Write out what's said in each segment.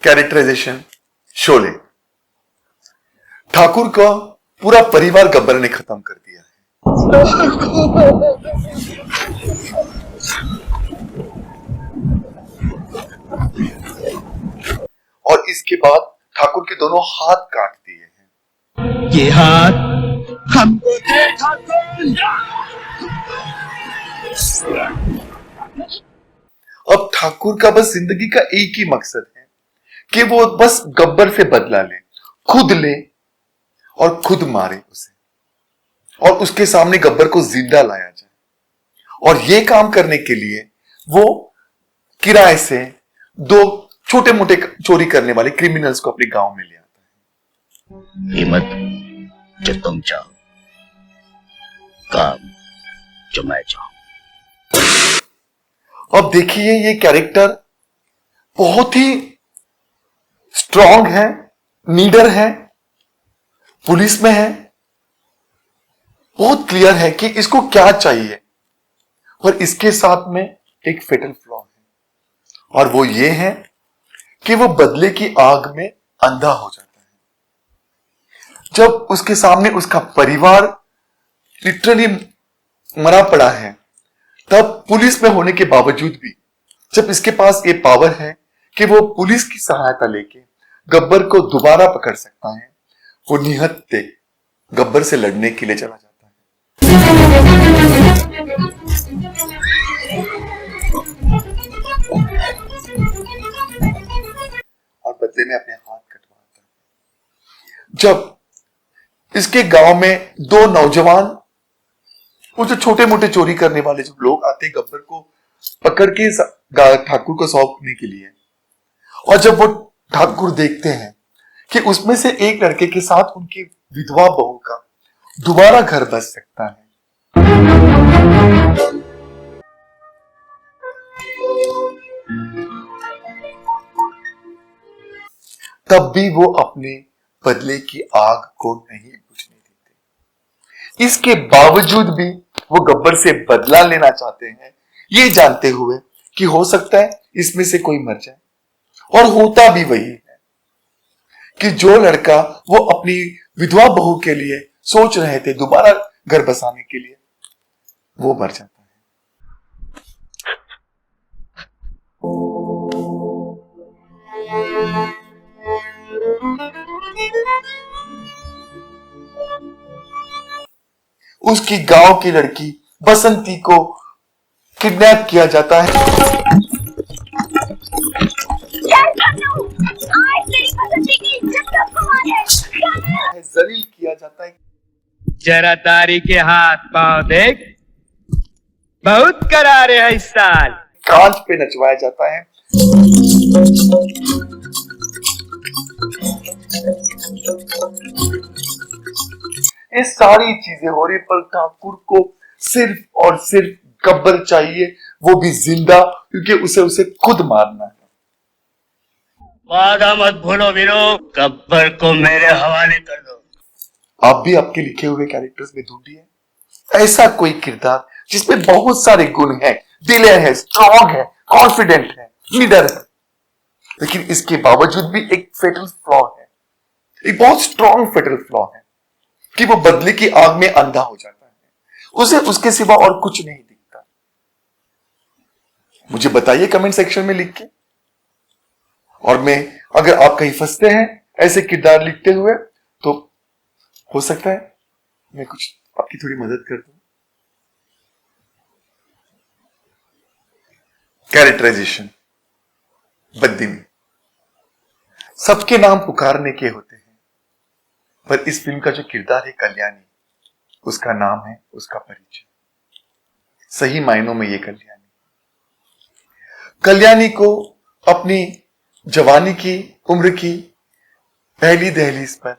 Characterisation Sholay. Thakur का पूरा परिवार गब्बर ने खत्म कर दिया है। और इसके बाद ठाकुर के दोनों हाथ काट दिए हैं। ये हाथ हमको दे ठाकुर। अब ठाकुर का बस जिंदगी का एक ही मकसद है कि वो बस गब्बर से बदला ले, खुद ले और खुद मारे उसे, और उसके सामने गब्बर को जिंदा लाया जाए। और ये काम करने के लिए वो किराए से दो छोटे मोटे चोरी करने वाले क्रिमिनल्स को अपने गांव में ले आता है। हिम्मत जो तुम चाहो, काम जो मैं चाहूं। अब देखिए, ये कैरेक्टर बहुत ही स्ट्रांग है, लीडर है, पुलिस में है, बहुत क्लियर है कि इसको क्या चाहिए। और इसके साथ में एक फेटल फ्लॉ है, और वो ये है कि वो बदले की आग में अंधा हो जाता है। जब उसके सामने उसका परिवार लिटरली मरा पड़ा है, तब पुलिस में होने के बावजूद भी जब इसके पास ये पावर है कि वो पुलिस की सहायता लेके गब्बर को दोबारा पकड़ सकता है, वो निहत्थे गब्बर से लड़ने के लिए चला जाता है। और बदले में अपने हाथ कटवाता है। जब इसके गांव में दो नौजवान, वो जो छोटे मोटे चोरी करने वाले जो लोग आते हैं गब्बर को पकड़ के ठाकुर को सौंपने के लिए, और जब वो ठाकुर देखते हैं कि उसमें से एक लड़के के साथ उनकी विधवा बहू का दोबारा घर बस सकता है, तब भी वो अपने बदले की आग को नहीं बुझने देते। इसके बावजूद भी वो गब्बर से बदला लेना चाहते हैं, ये जानते हुए कि हो सकता है इसमें से कोई मर जाए। और होता भी वही है कि जो लड़का वो अपनी विधवा बहू के लिए सोच रहे थे दोबारा घर बसाने के लिए, वो मर जाता है। उसकी गांव की लड़की बसंती को किडनैप किया जाता है, जलील किया जाता है। जरा तारी के हाथ पांव देख, बहुत करारे है इस साल। कांच पे नचवाया जाता है। ये सारी चीजें हो रही, पर ठाकुर को सिर्फ और सिर्फ गब्बर चाहिए, वो भी जिंदा, क्योंकि उसे खुद मारना है। वादा मत भूलो वीरो, गब्बर को मेरे हवाले कर दो। आप भी आपके लिखे हुए कैरेक्टर्स में ढूंढिए ऐसा कोई किरदार जिसमें बहुत सारे गुण हैं, दिलेर है, स्ट्रॉन्ग है, कॉन्फिडेंट है, लीडर है, लेकिन इसके बावजूद भी एक फेटल फ्लॉ है, एक बहुत स्ट्रॉन्ग फेटल फ्लॉ है कि वो बदले की आग में अंधा हो जाता है। उसे उसके सिवा और कुछ नहीं दिखता। मुझे बताइए कमेंट सेक्शन में लिख के। और मैं, अगर आप कहीं फंसते हैं ऐसे किरदार लिखते हुए, तो हो सकता है मैं कुछ आपकी थोड़ी मदद कर दूं। कैरेक्टराइजेशन बद्दीनी। सबके नाम पुकारने के होते हैं, पर इस फिल्म का जो किरदार है कल्याणी, उसका नाम है उसका परिचय। सही मायनों में ये कल्याणी को अपनी जवानी की उम्र की पहली दहलीज पर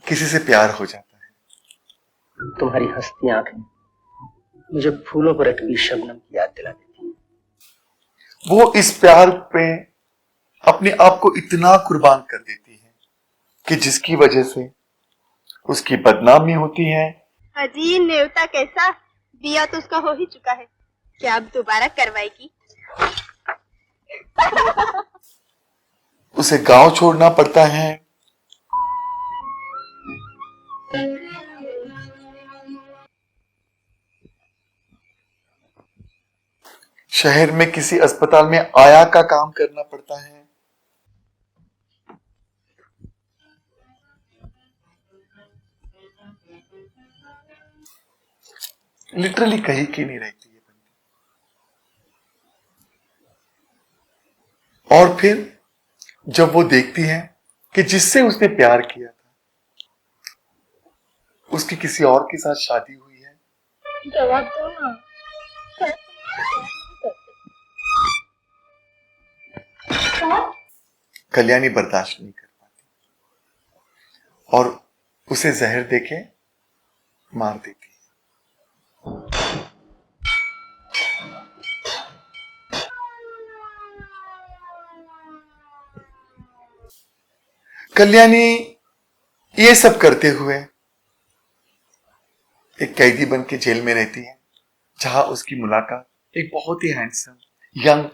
किसी से प्यार हो जाता है। तुम्हारी हंसती आंखें मुझे फूलों पर अटकी शबनम की याद दिला देती हैं। वो इस प्यार पे अपने आप को इतना कुर्बान कर देती है कि जिसकी वजह से उसकी बदनामी होती है। अजी नेवता कैसा दिया तो उसका हो ही चुका है, क्या अब दोबारा करवाएगी? उसे गांव छोड़ना पड़ता है। शहर में किसी अस्पताल में आया का काम करना पड़ता है। लिटरली कहीं की नहीं रहती है बंदी। और फिर जब वो देखती है कि जिससे उसने प्यार किया था उसकी किसी और के साथ शादी हुई है, जवाब दो ना। कल्याणी बर्दाश्त नहीं कर पाती और उसे जहर देके मार देती है। कल्याणी ये सब करते हुए एक कैदी बन के जेल में रहती है, जहां उसकी मुलाकात एक बहुत ही हैंडसम यंग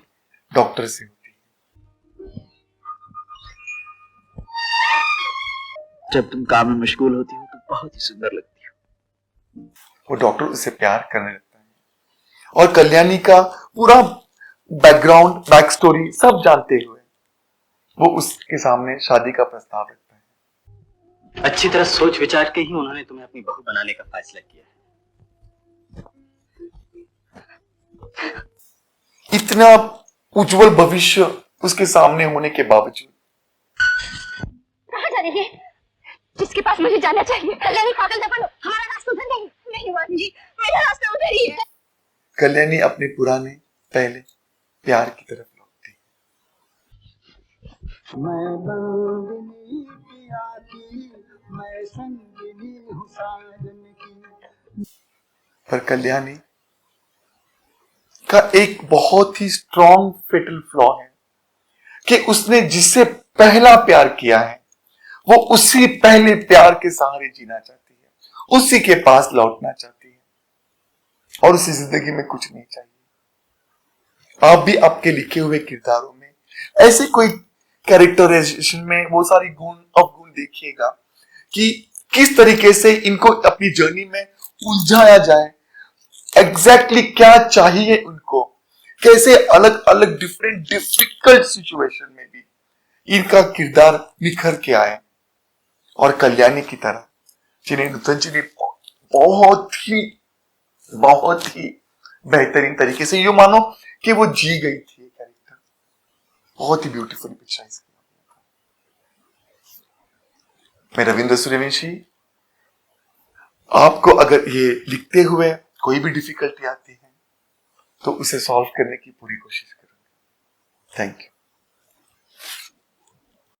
डॉक्टर से होती है। जब तुम काम में मशगूल होती हो तो बहुत ही सुंदर लगती हो। वो डॉक्टर उससे प्यार करने लगता है और कल्याणी का पूरा बैकग्राउंड, बैक स्टोरी सब जानते हुए वो उसके सामने शादी का प्रस्ताव रखता है। अच्छी तरह सोच विचार के ही उन्होंने तुम्हें अपनी बहू बनाने का फैसला किया है। इतना उज्जवल भविष्य उसके सामने होने के बावजूद कहाँ जा रही है? जिसके पास मुझे जाना चाहिए। कल्याणी पागल न बनो, हमारा रास्ता उधर नहीं। नहीं वाणी जी, मेरा रास्ता उधर ही है। कल्याणी अपने पुराने पहले प्यार की तरफ लौटती है। मैं बंदनी पिया की, मैं संगिनी हूँ साजन की। पर कल्याणी का एक बहुत ही स्ट्रॉन्ग फेटल फ्लॉ है कि उसने जिससे पहला प्यार किया है वो उसी पहले प्यार के सहारे जीना चाहती है, उसी के पास लौटना चाहती है और उसी जिंदगी में कुछ नहीं चाहिए। आप भी आपके लिखे हुए किरदारों में ऐसे कोई कैरेक्टराइजेशन में वो सारी गुण अवगुण देखिएगा कि किस तरीके से इनको अपनी जर्नी में उलझाया जाए, एग्जैक्टली क्या चाहिए उनको, कैसे अलग अलग डिफरेंट डिफिकल्ट सिचुएशन में भी इनका किरदार निखर के आए और कल्याणी की तरह जिन्हें नूतन जी ने बहुत ही बेहतरीन तरीके से, यूं मानो कि वो जी गई थी ये कैरेक्टर, बहुत ही ब्यूटीफुल पिक्चराइज किया। मैं रविंद्र सूर्यवंशी, आपको अगर ये लिखते हुए कोई भी डिफिकल्टी आती है तो उसे सॉल्व करने की पूरी कोशिश करूंगा। Thank you.